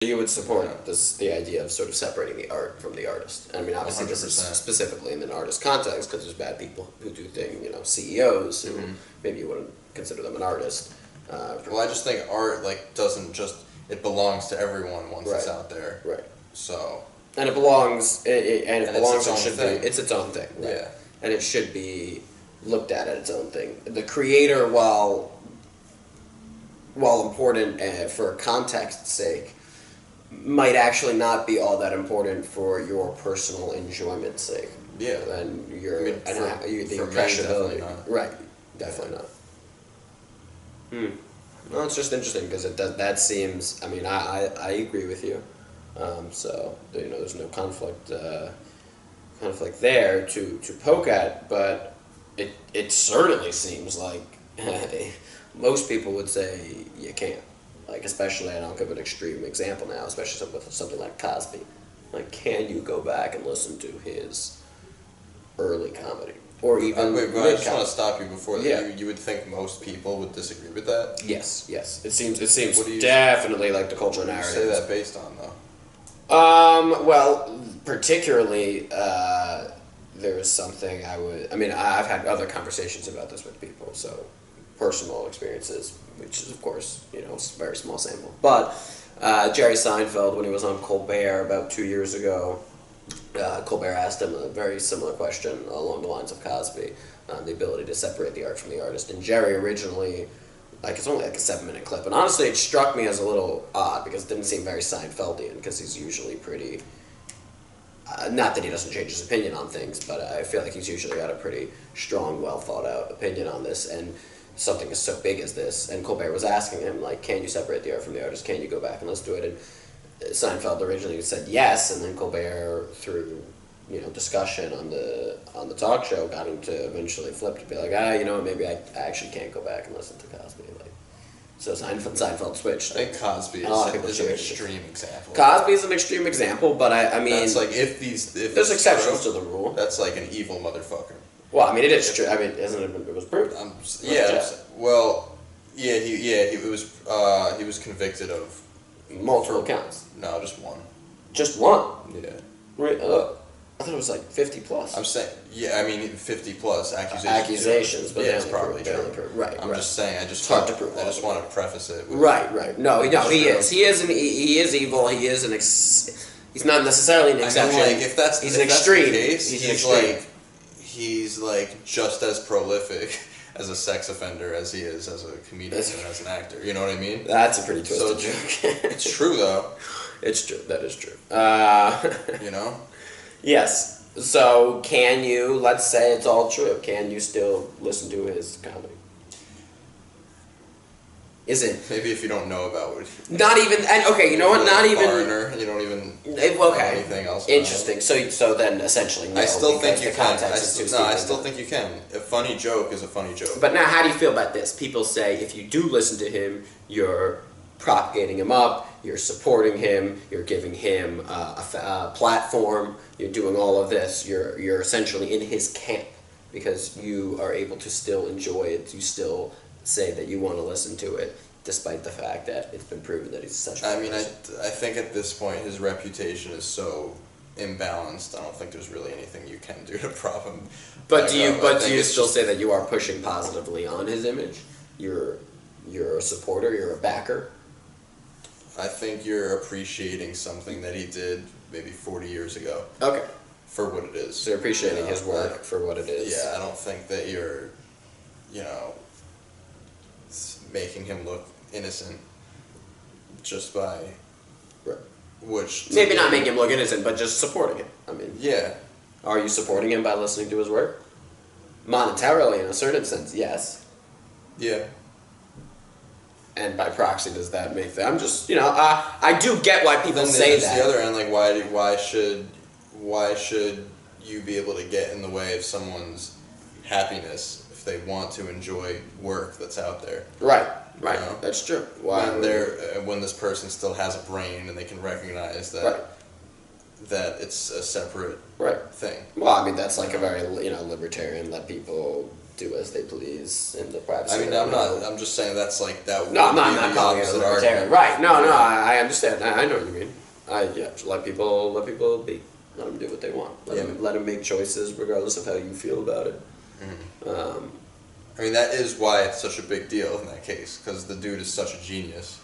You would support the idea of sort of separating the art from the artist. I mean, obviously, 100%. this is specifically in an artist context because there's bad people who do things, CEOs who maybe you wouldn't consider them an artist. Well, I just think art doesn't just it belongs to everyone once it's out there. Right. So. And it belongs. It belongs. It's It should be. It's its own thing. Right? Yeah. And it should be looked at as its own thing. The creator, while important for context's sake, might actually not be all that important for your personal enjoyment's sake. Yeah. And your the impressionability. Not. Right. Definitely not. Well, it's just interesting because that seems. I mean, I agree with you. So there's no conflict there to poke at, but it certainly seems like most people would say you can't. Like, especially, and I'll give an extreme example now, especially with something like Cosby. Like, can you go back and listen to his early comedy? Or even I just want to stop you before that. Yeah. You would think most people would disagree with that? Yes. It seems definitely like the cultural narrative. What do you say that based on, though? Well, particularly, there's something I've had other conversations about this with people, so personal experiences, which is, of course, a very small sample. But Jerry Seinfeld, when he was on Colbert about 2 years ago, Colbert asked him a very similar question along the lines of Cosby, the ability to separate the art from the artist. And Jerry originally, it's only a 7-minute clip, and honestly it struck me as a little odd because it didn't seem very Seinfeldian, because he's usually pretty, not that he doesn't change his opinion on things, but I feel like he's usually got a pretty strong, well thought out opinion on this, and something is so big as this, and Colbert was asking him, can you separate the art from the artist? Can you go back and listen to it? And Seinfeld originally said yes, and then Colbert, through discussion on the talk show, got him to eventually flip to be like, maybe I actually can't go back and listen to Cosby. So Seinfeld switched. I think Cosby is an extreme example. Cosby is an extreme example, but I mean, that's if there's exceptions to the rule. That's like an evil motherfucker. Well, I mean, it is true. I mean, isn't it? It was proven. He was convicted of multiple counts. No, just one. Just one. Yeah. Right. I thought it was 50 plus. I'm saying, 50 plus accusations, but it's probably true. Right. I'm just saying. It's hard to prove. I just want to preface it. Right. No, he is. He is evil. He is he's not necessarily an exception. He's an extreme. He's just as prolific as a sex offender as he is as a comedian and as an actor. You know what I mean? That's a pretty twisted joke. It's true, though. It's true. That is true. Yes. So, can you, let's say it's all true, can you still listen to his comedy? Is it? Maybe if you don't know about it. Not even, and okay, you know what, not even. Foreigner, you don't even know anything else. Interesting. So then essentially no. I still think you can. I still think you can. A funny joke is a funny joke. But now, how do you feel about this? People say if you do listen to him, you're propagating him up, you're supporting him, you're giving him a platform, you're doing all of this, you're essentially in his camp because you are able to still enjoy it, you still say that you want to listen to it, despite the fact that it's been proven that he's such a person. I think at this point his reputation is so imbalanced, I don't think there's really anything you can do to prop him. But do you still say that you are pushing positively on his image? You're a supporter, you're a backer? I think you're appreciating something that he did maybe 40 years ago. Okay. For what it is. So you're appreciating his work for what it is. Yeah, I don't think that you're, making him look innocent just by... Right. Which... Maybe not making him look innocent, but just supporting him. I mean... Yeah. Are you supporting him by listening to his work? Monetarily, in a certain sense, yes. Yeah. And by proxy, does that make that? I'm just, I do get why people say that. The other end, why should you be able to get in the way of someone's happiness if they want to enjoy work that's out there? Right. That's true. When this person still has a brain and they can recognize that that it's a separate thing. Well, I mean that's a very libertarian. Let people do as they please in the privacy. I mean, I'm not. I'm just saying that's like that. No, I'm would not, be not the calling it opposite authoritarian. argument. Right? No, Yeah. I understand. I know what you mean. Let people be. Let them do what they want. Let them make choices regardless of how you feel about it. Mm-hmm. I mean, that is why it's such a big deal in that case, because the dude is such a genius.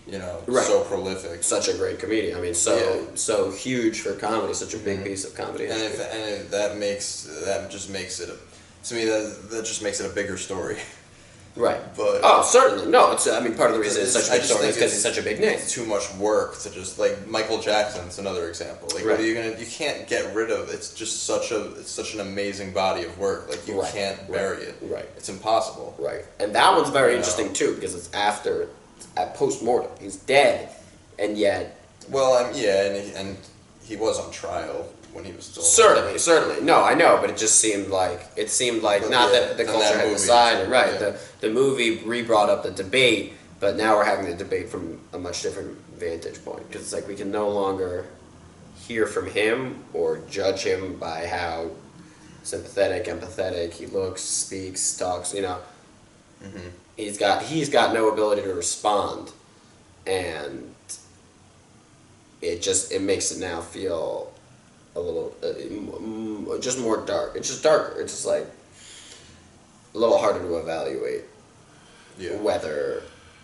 You know, right. So prolific, such a great comedian. I mean, so huge for comedy, such a big piece of comedy. And that just makes it to me that just makes it a bigger story. Right. But certainly no. It's part of the reason it's such a big story is because he's such a big name. It's too much work to just like Michael Jackson's another example. Like, right. What are you gonna? You can't get rid of. It's just such an amazing body of work. Like you can't bury it. Right. It's impossible. Right. And that one's very interesting too because it's after. At post-mortem, he's dead, and yet. Well, and he was on trial when he was still. Certainly. No, I know, but it just seemed like not that the culture had decided. Right. Yeah. The movie re-brought up the debate, but now we're having the debate from a much different vantage point because it's like we can no longer hear from him or judge him by how sympathetic, empathetic he looks, speaks, talks. You know. Mm-hmm. He's got no ability to respond, and it makes it now feel a little just more dark. It's just darker. It's just like a little harder to evaluate whether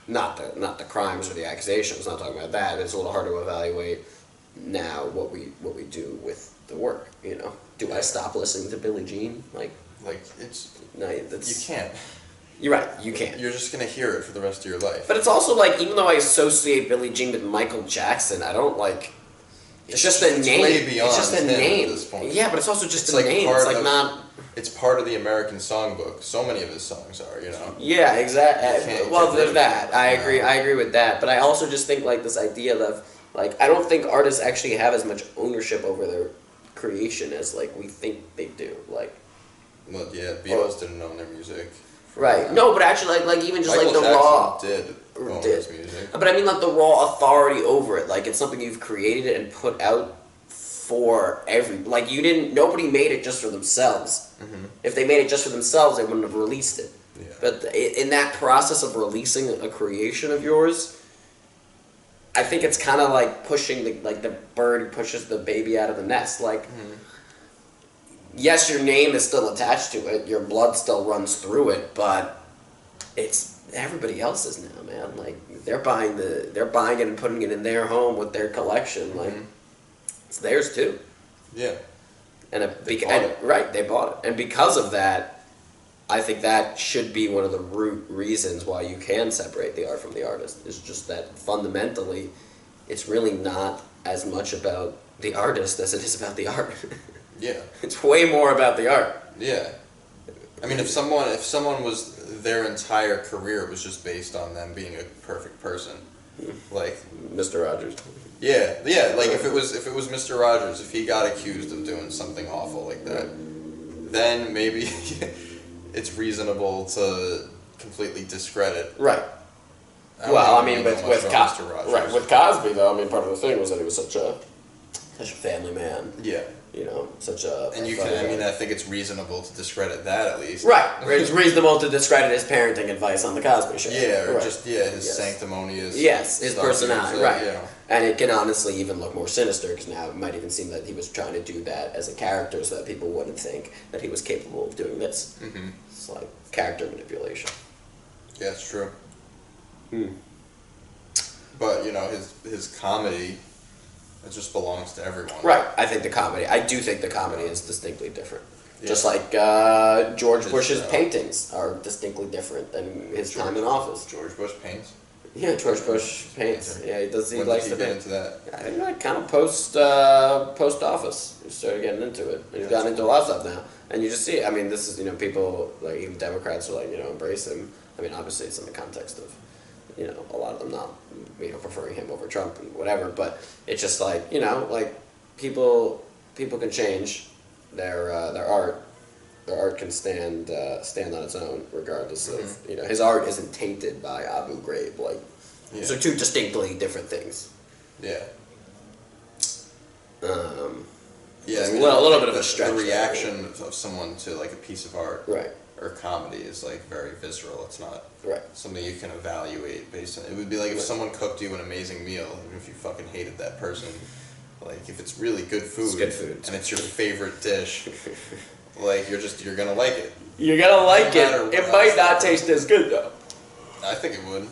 not the crimes or the accusations. Not talking about that. It's a little harder to evaluate now what we do with the work. You know, do I stop listening to Billie Jean? Like it's no, you can't. You're right, you can't. You're just going to hear it for the rest of your life. But it's also like, even though I associate Billie Jean with Michael Jackson, I don't like... It's just a name. Way beyond it's just a name. At this point. Yeah, but it's also just a name. It's like not... It's part of the American songbook. So many of his songs are, you know? Yeah, exactly. Well, there's that. I agree with that. But I also just think, like, this idea of... Like, I don't think artists actually have as much ownership over their creation as, like, we think they do. Like... Well, yeah, Beatles didn't own their music. Right. No, but actually, like even just Michael like the Jackson raw own his music. But I mean, like the raw authority over it. Like it's something you've created and put out for like you didn't. Nobody made it just for themselves. Mm-hmm. If they made it just for themselves, they wouldn't have released it. Yeah. But in that process of releasing a creation of yours, I think it's kind of like pushing the bird pushes the baby out of the nest. Like. Mm-hmm. Yes, your name is still attached to it. Your blood still runs through it, but it's everybody else's now, man. Like they're buying it and putting it in their home with their collection. Like it's theirs too. Yeah. And they bought it, and because of that, I think that should be one of the root reasons why you can separate the art from the artist. Is just that fundamentally, it's really not as much about the artist as it is about the art. Yeah. It's way more about the art. Yeah. I mean, if someone was their entire career was just based on them being a perfect person, like Mr. Rogers. Yeah. Like if it was Mr. Rogers, if he got accused of doing something awful like that, then maybe it's reasonable to completely discredit. Right. Well, I mean, with Cosby, right? With Cosby, though, I mean, part of the thing was that he was such a family man. Yeah. You know, such a... And you can, I mean, I think it's reasonable to discredit that at least. Right. It's reasonable to discredit his parenting advice on The Cosby Show. Yeah, or just, his sanctimonious... Yes, his personality, right. You know. And it can honestly even look more sinister, because now it might even seem that he was trying to do that as a character so that people wouldn't think that he was capable of doing this. Mm-hmm. It's like character manipulation. Yeah, it's true. But, you know, his comedy... It just belongs to everyone. Right. I do think the comedy is distinctly different. Yeah. Just like George Bush's paintings are distinctly different than his time in office. George Bush paints? Yeah, George Bush paints. Yeah, he does. He when likes did he get into that? I think like kind of post office. He started getting into it. And he's gotten into a lot of stuff now. And you just see it. I mean, this is, people, like even Democrats are like, embrace him. I mean, obviously it's in the context of, a lot of them not, preferring him over Trump and whatever, but it's just like, like people can change their art. Their art can stand on its own, regardless of, his art isn't tainted by Abu Ghraib. Like, those are two distinctly different things. Yeah. Yeah, a little bit of a stretch. The reaction of someone to like a piece of art, right? or comedy is like very visceral. It's not Right. something you can evaluate based on. It would be like if someone cooked you an amazing meal, even if you fucking hated that person. Like if it's really good food, It's good food. and it's your favorite dish, like you're gonna like it. You're gonna like No it. matter what It might else. not taste as good though. I think it would.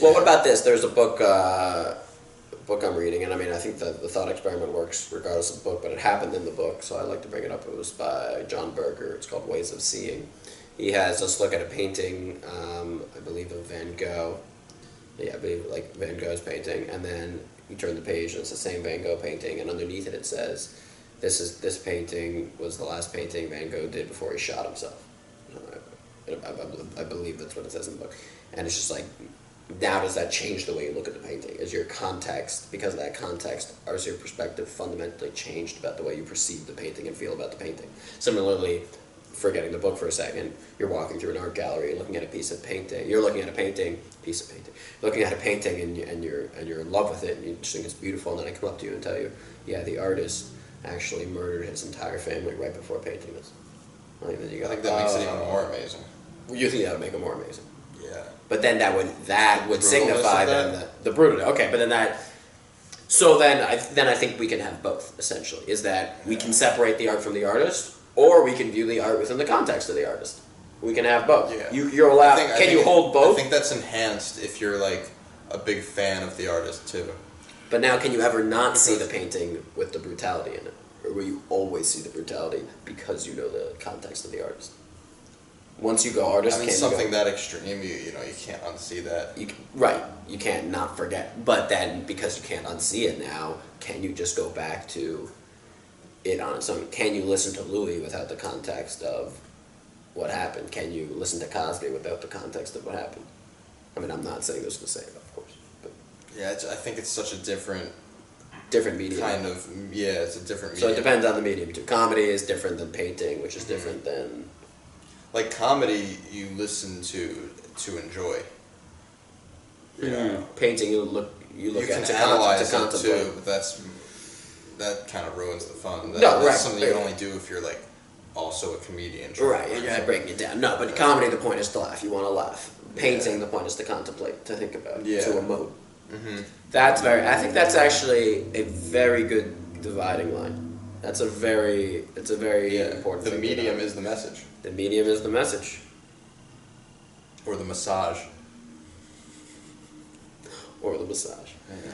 Well, what about this? There's a book I'm reading, and I mean, I think the thought experiment works regardless of the book, but it happened in the book, so I like to bring it up. It was by John Berger. It's called Ways of Seeing. He has us look at a painting, I believe of Van Gogh. Yeah, I believe like Van Gogh's painting, and then you turn the page and it's the same Van Gogh painting, and underneath it says, this painting was the last painting Van Gogh did before he shot himself. I believe that's what it says in the book. And it's just like, now does that change the way you look at the painting? Is your context, because of that context, or is your perspective fundamentally changed about the way you perceive the painting and feel about the painting? Similarly, forgetting the book for a second, you're walking through an art gallery, you're looking at a piece of painting, looking at a painting, and you're in love with it, and you just think it's beautiful, and then I come up to you and tell you, yeah, the artist actually murdered his entire family right before painting this. And then you go, I think that makes it even more amazing. You think that would make it more amazing? Yeah. But then that would signify of that? then the brutal. Okay, but then that. So then I think we can have both. Essentially, is that we can separate the art from the artist, or we can view the art within the context of the artist. We can have both. Yeah. You're allowed. Can you hold both? I think that's enhanced if you're like a big fan of the artist too. But now, can you ever not see the painting with the brutality in it, or will you always see the brutality because you know the context of the artist? Once you go artist, I mean, something that extreme, you can't unsee that. Right, you can't not forget. But then, because you can't unsee it now, can you just go back to it on its own? Can you listen to Louis without the context of what happened? Can you listen to Cosby without the context of what happened? I mean, I'm not saying this the same, of course. But Yeah, I think it's such a different medium. It's a different medium. So it depends on the medium, too. Comedy is different than painting, which is different than... Like comedy, you listen to enjoy. Painting, you look You at can to analyze it contemplate. too, but that kind of ruins the fun. No, right. That's something you only do if you're like also a comedian. Right, and you're breaking it down. No, but comedy, the point is to laugh. You want to laugh. Painting, the point is to contemplate, to think about, to emote. Mm-hmm. I think that's actually a very good dividing line. It's a very important The thing. medium is the message. The medium is the message. Or the massage. Or the massage. Yeah.